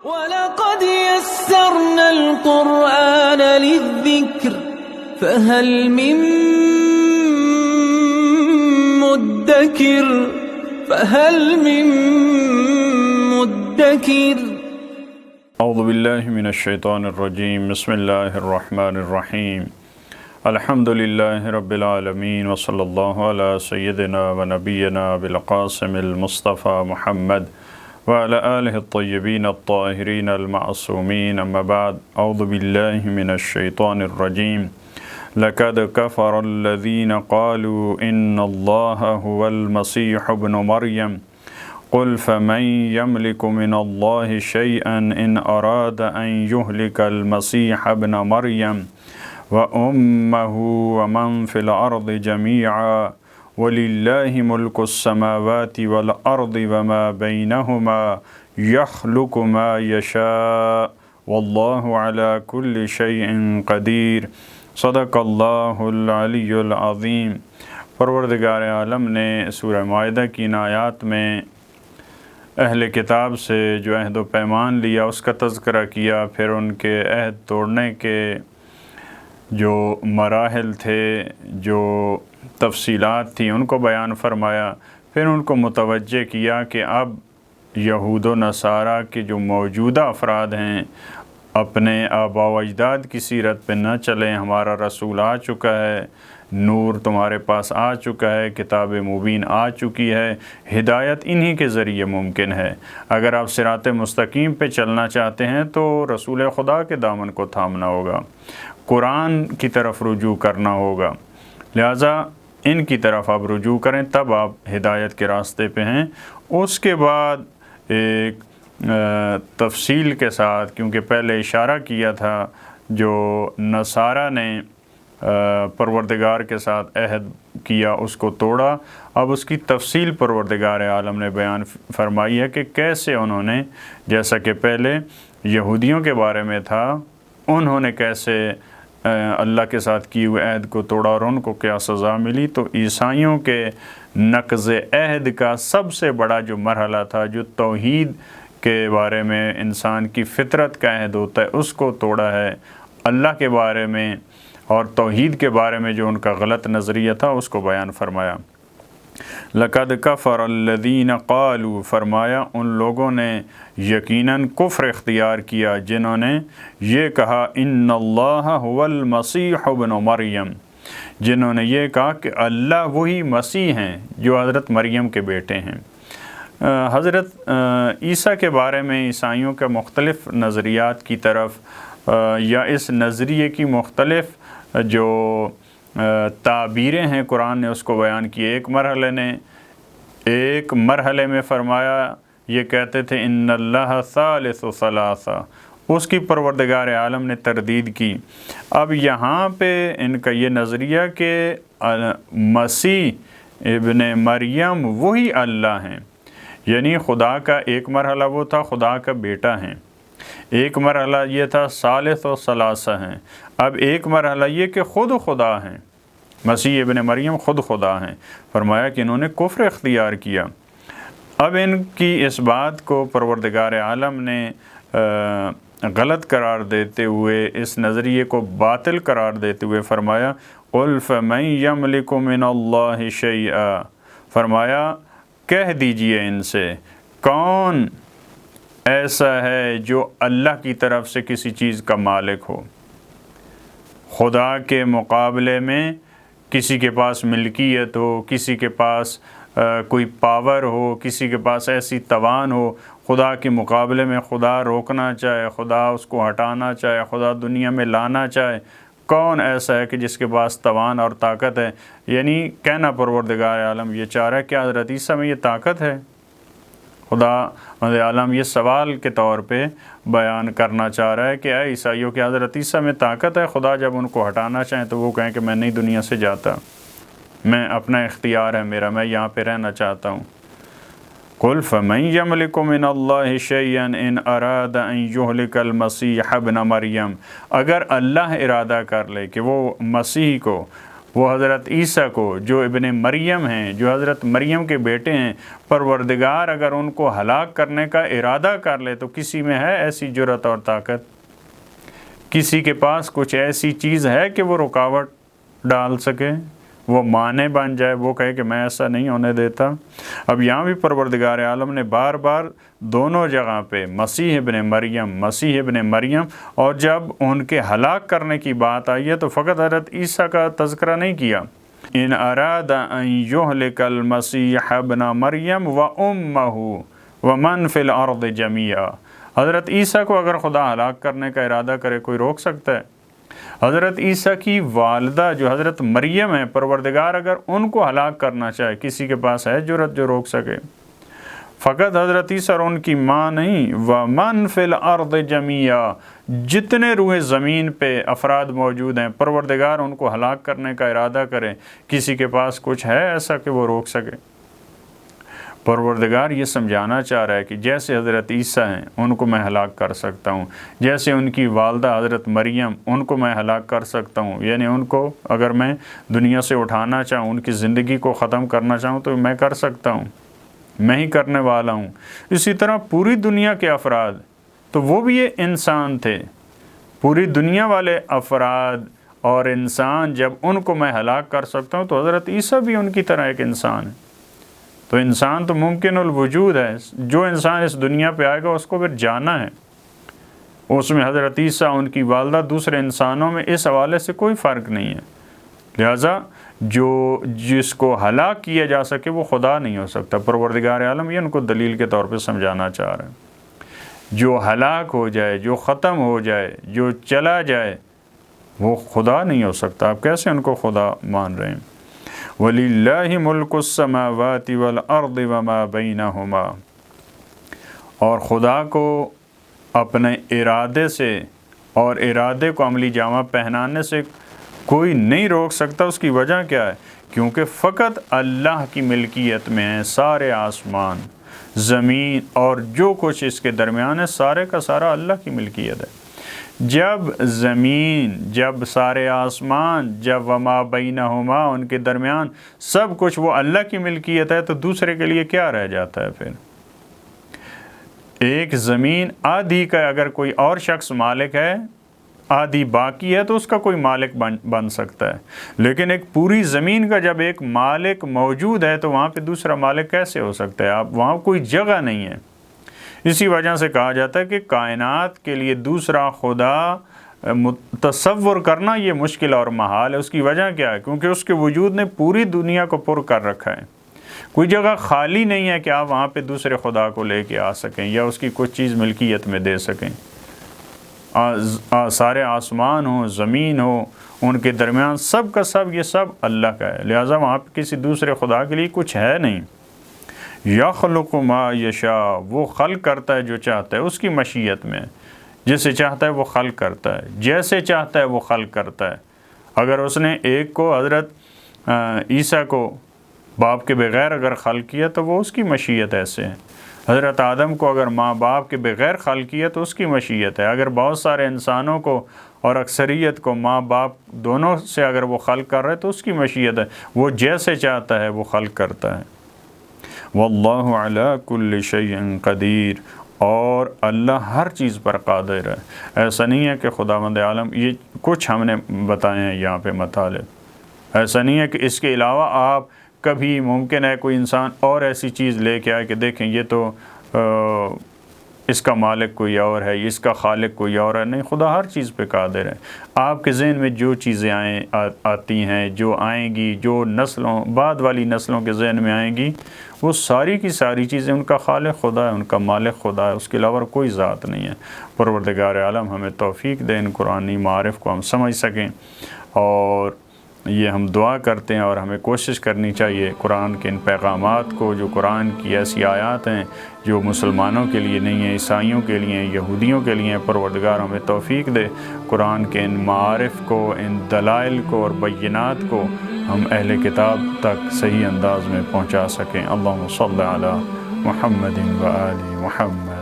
وَلَقَدْ يَسَّرْنَا الْقُرْآنَ لِلذِّكْرِ فَهَلْ مِن مُدَّكِرٍ اعوذ باللہ من الشیطان الرجیم بسم اللہ الرحمن الرحیم الحمد للہ رب العالمین وصلی اللہ علی سیدنا و نبینا بالقاسم المصطفى محمد وعلى آلہ الطیبین الطاہرین المعصومین اما بعد اعوذ باللہ من الشیطان الرجیم لقد كفر الذين قالوا ان الله هو المسيح ابن مريم قل فمن يملك من الله شيئا إن أراد أن يهلك المسيح ابن مريم وأمه ومن في الأرض جميعا ولله ملك السماوات والأرض وما بينهما يخلق ما يشاء والله على كل شيء قدير صدق اللہ العلی العظیم۔ پروردگار عالم نے سورہ مائدہ کی ان آیات میں اہل کتاب سے جو عہد و پیمان لیا اس کا تذکرہ کیا، پھر ان کے عہد توڑنے کے جو مراحل تھے، جو تفصیلات تھیں ان کو بیان فرمایا، پھر ان کو متوجہ کیا کہ اب یہود و نصارہ کے جو موجودہ افراد ہیں اپنے آباء و اجداد کی سیرت پہ نہ چلیں، ہمارا رسول آ چکا ہے، نور تمہارے پاس آ چکا ہے، کتاب مبین آ چکی ہے، ہدایت انہی کے ذریعے ممکن ہے۔ اگر آپ صراط مستقیم پہ چلنا چاہتے ہیں تو رسول خدا کے دامن کو تھامنا ہوگا، قرآن کی طرف رجوع کرنا ہوگا، لہٰذا ان کی طرف آپ رجوع کریں تب آپ ہدایت کے راستے پہ ہیں۔ اس کے بعد ایک تفصیل کے ساتھ، کیونکہ پہلے اشارہ کیا تھا جو نصارہ نے پروردگار کے ساتھ عہد کیا اس کو توڑا، اب اس کی تفصیل پروردگار عالم نے بیان فرمائی ہے کہ کیسے انہوں نے، جیسا کہ پہلے یہودیوں کے بارے میں تھا، انہوں نے کیسے اللہ کے ساتھ کیے ہوئے عہد کو توڑا اور ان کو کیا سزا ملی۔ تو عیسائیوں کے نقض عہد کا سب سے بڑا جو مرحلہ تھا، جو توحید کے بارے میں انسان کی فطرت کا عہد ہوتا ہے، اس کو توڑا ہے۔ اللہ کے بارے میں اور توحید کے بارے میں جو ان کا غلط نظریہ تھا اس کو بیان فرمایا۔ لقد کفر الذین قالوا، فرمایا ان لوگوں نے یقیناً کفر اختیار کیا جنہوں نے یہ کہا ان اللہ هو المسیح ابن مریم، جنہوں نے یہ کہا کہ اللہ وہی مسیح ہیں جو حضرت مریم کے بیٹے ہیں۔ حضرت عیسیٰ کے بارے میں عیسائیوں کے مختلف نظریات کی طرف یا اس نظریے کی مختلف جو تعبیریں ہیں قرآن نے اس کو بیان کی۔ ایک مرحلے میں فرمایا، یہ کہتے تھے ان اللہ ثالث ثلاثہ، اس کی پروردگار عالم نے تردید کی۔ اب یہاں پہ ان کا یہ نظریہ کہ مسیح ابن مریم وہی اللہ ہیں، یعنی خدا کا ایک مرحلہ وہ تھا خدا کا بیٹا ہیں، ایک مرحلہ یہ تھا ثالث و ثلاثہ ہیں، اب ایک مرحلہ یہ کہ خود خدا ہیں، مسیح ابن مریم خود خدا ہیں۔ فرمایا کہ انہوں نے کفر اختیار کیا۔ اب ان کی اس بات کو پروردگار عالم نے غلط قرار دیتے ہوئے، اس نظریے کو باطل قرار دیتے ہوئے فرمایا قل فمن یملک من اللہ شیئا، فرمایا کہہ دیجئے ان سے کون ایسا ہے جو اللہ کی طرف سے کسی چیز کا مالک ہو، خدا کے مقابلے میں کسی کے پاس ملکیت ہو، کسی کے پاس کوئی پاور ہو، کسی کے پاس ایسی توان ہو، خدا کے مقابلے میں خدا روکنا چاہے، خدا اس کو ہٹانا چاہے، خدا دنیا میں لانا چاہے، کون ایسا ہے کہ جس کے پاس توان اور طاقت ہے؟ یعنی کہنا پروردگار عالم یہ چاہ رہا ہے کہ حضرت عیسیٰ میں یہ طاقت ہے۔ خدا عالم یہ سوال کے طور پہ بیان کرنا چاہ رہا ہے کہ اے عیسائیوں کہ حضرت عیسیٰ میں طاقت ہے، خدا جب ان کو ہٹانا چاہیں تو وہ کہیں کہ میں نہیں دنیا سے جاتا، میں اپنا اختیار ہے میرا، میں یہاں پہ رہنا چاہتا ہوں۔ قل فمن یملک من اللہ شیئا ان اراد ان یہلک المسیح ابن مریم، اگر اللہ ارادہ کر لے کہ وہ مسیح کو وہ حضرت عیسیٰ کو جو ابن مریم ہیں، جو حضرت مریم کے بیٹے ہیں، پروردگار اگر ان کو ہلاک کرنے کا ارادہ کر لے تو کسی میں ہے ایسی جرأت اور طاقت؟ کسی کے پاس کچھ ایسی چیز ہے کہ وہ رکاوٹ ڈال سکے، وہ معنی بن جائے، وہ کہے کہ میں ایسا نہیں ہونے دیتا؟ اب یہاں بھی پروردگار عالم نے بار بار دونوں جگہ پہ مسیح ابن مریم اور جب ان کے ہلاک کرنے کی بات آئی ہے تو فقط حضرت عیسیٰ کا تذکرہ نہیں کیا۔ ان اراد ان یہلک المسیح ابن مریم و امہ ومن فی الارض جمیعا، حضرت عیسیٰ کو اگر خدا ہلاک کرنے کا ارادہ کرے کوئی روک سکتا ہے؟ حضرت عیسیٰ کی والدہ جو حضرت مریم ہے، پروردگار اگر ان کو ہلاک کرنا چاہے کسی کے پاس ہے جرأت جو روک سکے؟ فقط حضرت عیسیٰ اور ان کی ماں نہیں، وَمَن فِي الْأَرْضِ جَمِيعًا، جتنے روئے زمین پہ افراد موجود ہیں، پروردگار ان کو ہلاک کرنے کا ارادہ کرے، کسی کے پاس کچھ ہے ایسا کہ وہ روک سکے؟ پروردگار یہ سمجھانا چاہ رہا ہے کہ جیسے حضرت عیسیٰ ہیں ان کو میں ہلاک کر سکتا ہوں، جیسے ان کی والدہ حضرت مریم ان کو میں ہلاک کر سکتا ہوں، یعنی ان کو اگر میں دنیا سے اٹھانا چاہوں، ان کی زندگی کو ختم کرنا چاہوں تو میں کر سکتا ہوں، میں ہی کرنے والا ہوں۔ اسی طرح پوری دنیا کے افراد تو وہ بھی یہ انسان تھے، پوری دنیا والے افراد اور انسان جب ان کو میں ہلاک کر سکتا ہوں تو حضرت عیسیٰ بھی ان کی طرح ایک انسان ہے۔ تو انسان تو ممکن الوجود ہے، جو انسان اس دنیا پہ آئے گا اس کو پھر جانا ہے۔ اس میں حضرت عیسیٰ، ان کی والدہ، دوسرے انسانوں میں اس حوالے سے کوئی فرق نہیں ہے۔ لہٰذا جس کو ہلاک کیا جا سکے وہ خدا نہیں ہو سکتا۔ پروردگار عالم یہ ان کو دلیل کے طور پہ سمجھانا چاہ رہے ہیں، جو ہلاک ہو جائے، جو ختم ہو جائے، جو چلا جائے وہ خدا نہیں ہو سکتا۔ آپ کیسے ان کو خدا مان رہے ہیں؟ وَلِلَّهِ مُلْكُ السَّمَاوَاتِ وَالْأَرْضِ وَمَا بَيْنَهُمَا، اور خدا کو اپنے ارادے سے اور ارادے کو عملی جامہ پہنانے سے کوئی نہیں روک سکتا۔ اس کی وجہ کیا ہے؟ کیونکہ فقط اللہ کی ملکیت میں ہیں سارے آسمان، زمین اور جو کچھ اس کے درمیان ہے، سارے کا سارا اللہ کی ملکیت ہے۔ جب زمین، جب سارے آسمان، جب وما بینہما، ان کے درمیان سب کچھ وہ اللہ کی ملکیت ہے تو دوسرے کے لیے کیا رہ جاتا ہے پھر؟ ایک زمین آدھی کا اگر کوئی اور شخص مالک ہے، آدھی باقی ہے تو اس کا کوئی مالک بن سکتا ہے، لیکن ایک پوری زمین کا جب ایک مالک موجود ہے تو وہاں پہ دوسرا مالک کیسے ہو سکتا ہے؟ وہاں کوئی جگہ نہیں ہے۔ اسی وجہ سے کہا جاتا ہے کہ کائنات کے لیے دوسرا خدا تصور کرنا یہ مشکل اور محال ہے۔ اس کی وجہ کیا ہے؟ کیونکہ اس کے وجود نے پوری دنیا کو پر کر رکھا ہے، کوئی جگہ خالی نہیں ہے کہ آپ وہاں پہ دوسرے خدا کو لے کے آ سکیں یا اس کی کچھ چیز ملکیت میں دے سکیں۔ سارے آسمان ہوں، زمین ہو، ان کے درمیان سب کا سب یہ سب اللہ کا ہے، لہٰذا وہاں پہ کسی دوسرے خدا کے لیے کچھ ہے نہیں۔ یخلق ما یشاء، وہ خلق کرتا ہے جو چاہتا ہے، اس کی مشیت میں جسے چاہتا ہے وہ خلق کرتا ہے، جیسے چاہتا ہے وہ خلق کرتا ہے۔ اگر اس نے ایک کو حضرت عیسیٰ کو باپ کے بغیر اگر خلق کیا تو وہ اس کی مشیت ایسے ہے۔ حضرت آدم کو اگر ماں باپ کے بغیر خلق کیا تو اس کی مشیت ہے۔ اگر بہت سارے انسانوں کو اور اکثریت کو ماں باپ دونوں سے اگر وہ خلق کر رہے تو اس کی مشیت ہے، وہ جیسے چاہتا ہے وہ خلق کرتا ہے۔ واللہ علی کل شیء قدیر، اور اللہ ہر چیز پر قادر ہے۔ ایسا نہیں ہے کہ خداوند عالم یہ کچھ ہم نے بتائے ہیں یہاں پہ مطالب، ایسا نہیں ہے کہ اس کے علاوہ آپ کبھی ممکن ہے کوئی انسان اور ایسی چیز لے کے آئے کہ دیکھیں یہ تو اس کا مالک کوئی اور ہے، اس کا خالق کوئی اور ہے۔ نہیں، خدا ہر چیز پہ قادر ہے۔ آپ کے ذہن میں جو چیزیں آتی ہیں، جو آئیں گی، جو نسلوں بعد والی نسلوں کے ذہن میں آئیں گی، وہ ساری کی ساری چیزیں ان کا خالق خدا ہے، ان کا مالک خدا ہے، اس کے علاوہ کوئی ذات نہیں ہے۔ پروردگار عالم ہمیں توفیق دے ان قرآنی معارف کو ہم سمجھ سکیں، اور یہ ہم دعا کرتے ہیں اور ہمیں کوشش کرنی چاہیے قرآن کے ان پیغامات کو، جو قرآن کی ایسی آیات ہیں جو مسلمانوں کے لیے نہیں ہیں، عیسائیوں کے لیے ہیں، یہودیوں کے لیے ہیں، پروردگار ہمیں توفیق دے قرآن کے ان معارف کو، ان دلائل کو اور بینات کو ہم اہل کتاب تک صحیح انداز میں پہنچا سکیں۔ اللہم صلی علی محمد و آل محمد۔